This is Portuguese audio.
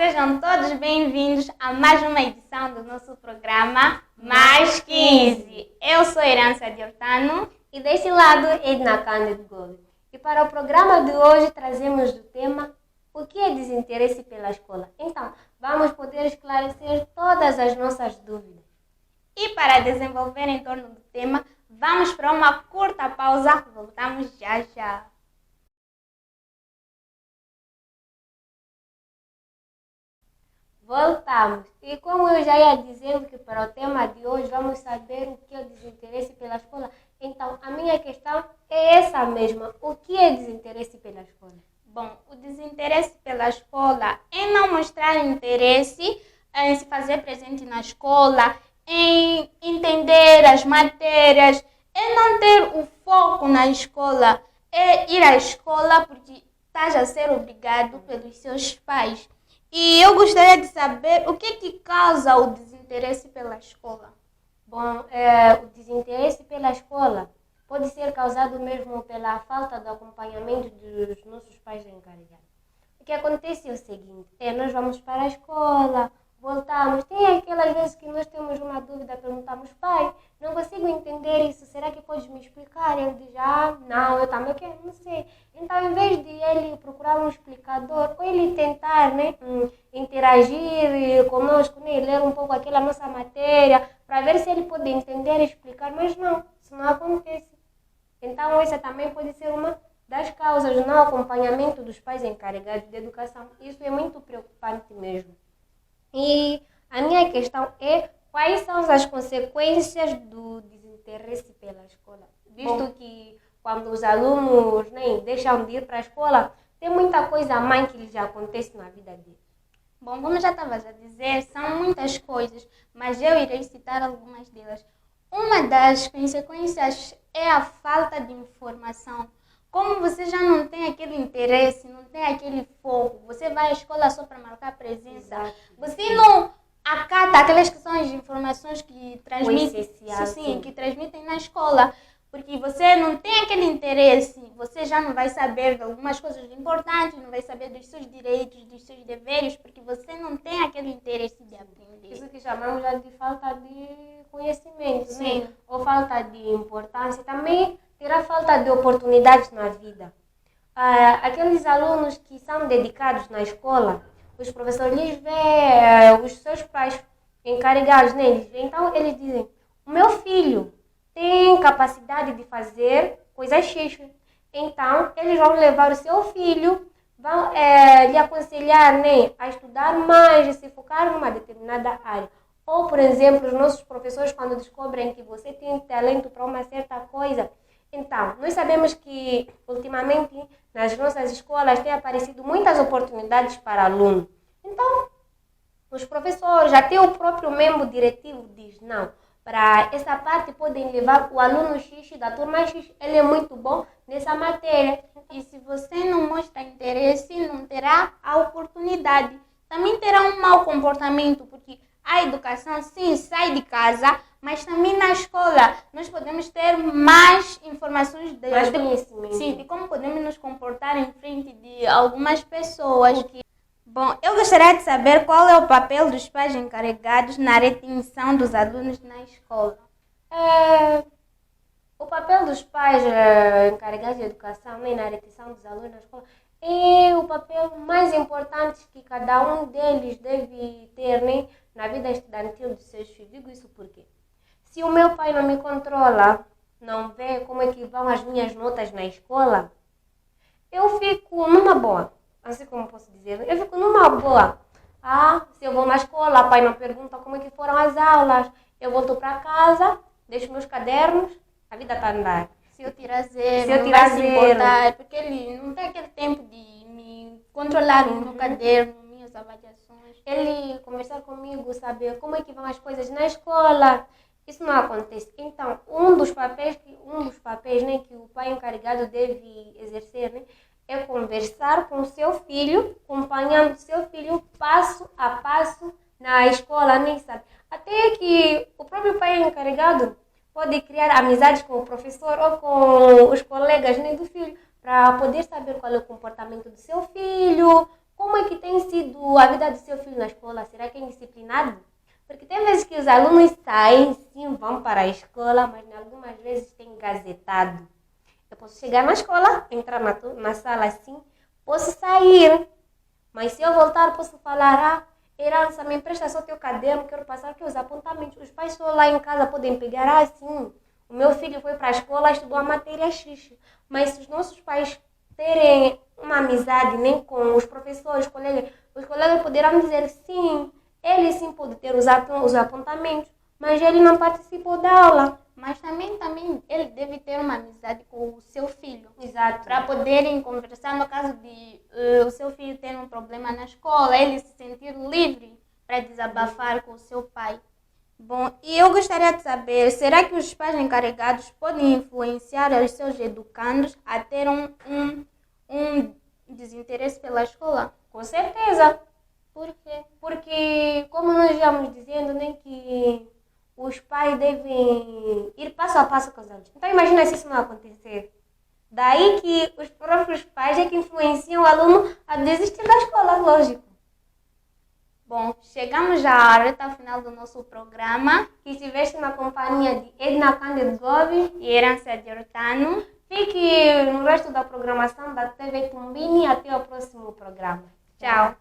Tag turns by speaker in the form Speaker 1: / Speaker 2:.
Speaker 1: sejam todos bem-vindos a mais uma edição do nosso programa Mais 15. Eu sou Herança de Hortano
Speaker 2: e desse lado Edna Cândido Gold. E para o programa de hoje trazemos o tema o que é desinteresse pela escola. Então, vamos poder esclarecer todas as nossas dúvidas.
Speaker 1: E para desenvolver em torno do tema, vamos para uma curta pausa. Voltamos já já.
Speaker 2: Voltamos. E como eu já ia dizendo que para o tema de hoje vamos saber o que é o desinteresse pela escola, então a minha questão é essa mesma. O que é desinteresse pela escola?
Speaker 1: Bom, o desinteresse pela escola é não mostrar interesse em se fazer presente na escola, em entender as matérias, é não ter o foco na escola, é ir à escola porque estás a ser obrigado pelos seus pais. E eu gostaria de saber o que causa o desinteresse pela escola.
Speaker 2: Bom, o desinteresse pela escola pode ser causado mesmo pela falta de acompanhamento dos nossos pais encarregados. O que acontece é o seguinte, nós vamos para a escola, voltamos, tem aquelas vezes que nós temos uma dúvida, perguntamos, pai, não consigo entender isso, será que podes me explicar? Ele diz, não, eu também quero, não sei. Então, em vez de ele procurar um explicador, ou ele tentar interagir conosco, ler um pouco aquela nossa matéria, para ver se ele pode entender e explicar, mas não, isso não acontece. Então, essa também pode ser uma das causas do não acompanhamento dos pais encarregados de educação. Isso é muito preocupante mesmo. E a minha questão é quais são as consequências do desinteresse pela escola? Visto que quando os alunos deixam de ir para a escola, tem muita coisa a mais que lhes acontece na vida deles.
Speaker 1: Bom, como já estavas a dizer, são muitas coisas, mas eu irei citar algumas delas. Uma das consequências é a falta de informação. Como você já não tem aquele interesse, não tem aquele foco, você vai à escola só para marcar presença,
Speaker 2: Exato.
Speaker 1: Você não acata aquelas questões de informações que transmitem, que transmitem na escola, porque você não tem aquele interesse, você já não vai saber de algumas coisas importantes, não vai saber dos seus direitos, dos seus deveres, porque você não tem aquele interesse de aprender.
Speaker 2: Isso que chamamos já de falta de conhecimento,
Speaker 1: Sim.
Speaker 2: Ou falta de importância. Também terá falta de oportunidades na vida. Aqueles alunos que são dedicados na escola, os professores lhes veem, os seus pais encarregados neles, então eles dizem, o meu filho tem capacidade de fazer coisas X. Então, eles vão levar o seu filho, vão lhe aconselhar a estudar mais, a se focar numa determinada área. Ou, por exemplo, os nossos professores, quando descobrem que você tem talento para uma certa coisa. Então, nós sabemos que, ultimamente, nas nossas escolas, tem aparecido muitas oportunidades para alunos. Então, os professores, até o próprio membro diretivo diz, não, para essa parte podem levar o aluno X da turma X, ele é muito bom nessa matéria.
Speaker 1: E se você não mostra interesse, não terá a oportunidade. Também terá um mau comportamento, porque a educação, sim, sai de casa, mas também na escola nós podemos ter mais informações
Speaker 2: mais conhecimento.
Speaker 1: Sim, de como podemos nos comportar em frente de algumas pessoas. Bom, eu gostaria de saber qual é o papel dos pais encarregados na retenção dos alunos na escola.
Speaker 2: O papel dos pais encarregados de educação na retenção dos alunos na escola é o papel mais importante que cada um deles deve ter na vida estudantil dos seus filhos. Digo isso porque se o meu pai não me controla, não vê como é que vão as minhas notas na escola, eu fico numa boa. Assim como posso dizer, eu fico numa boa. Se eu vou na escola, o pai não pergunta como é que foram as aulas, eu volto para casa, deixo meus cadernos, a vida está a andar.
Speaker 1: Se eu tirar zero, não vai se importar, porque ele não tem aquele tempo de me controlar no meu caderno, minhas avaliações.
Speaker 2: Ele conversar comigo, saber como é que vão as coisas na escola, isso não acontece. Então, um dos papéis que o pai encarregado deve exercer, é conversar com o seu filho, acompanhando o seu filho passo a passo na escola, sabe? Até que o próprio pai encarregado pode criar amizades com o professor ou com os colegas do filho, para poder saber qual é o comportamento do seu filho, como é que tem sido a vida do seu filho na escola? Será que é indisciplinado? Porque tem vezes que os alunos saem, sim, vão para a escola, mas algumas vezes tem gazetado. Eu posso chegar na escola, entrar na sala assim, posso sair. Mas se eu voltar, posso falar, Herança, me empresta só teu caderno, quero passar aqui os apontamentos. Os pais só lá em casa podem pegar, sim, o meu filho foi para a escola, estudou a matéria X. Mas se os nossos pais terem uma amizade nem com os professores, os colegas poderão dizer, sim, ele sim pode ter os apontamentos, mas ele não participou da aula.
Speaker 1: Mas também ele deve ter uma amizade com o seu filho.
Speaker 2: Exato.
Speaker 1: Para poderem conversar no caso de o seu filho ter um problema na escola, ele se sentir livre para desabafar com o seu pai. Bom, e eu gostaria de saber, será que os pais encarregados podem influenciar os seus educandos a ter um desinteresse pela escola?
Speaker 2: Com certeza.
Speaker 1: Por quê?
Speaker 2: Porque, como nós íamos dizendo, né, que os pais devem ir passo a passo com os alunos. Então, imagina se isso não acontecer. Daí que os próprios pais é que influenciam o aluno a desistir da escola, lógico.
Speaker 1: Bom, chegamos já à reta final do nosso programa.
Speaker 2: Que estiveste na companhia de Edna Cândido Gomes
Speaker 1: e Herança de Hortano.
Speaker 2: Fique no resto da programação da TV Tumbini. Até o próximo programa.
Speaker 1: Tchau.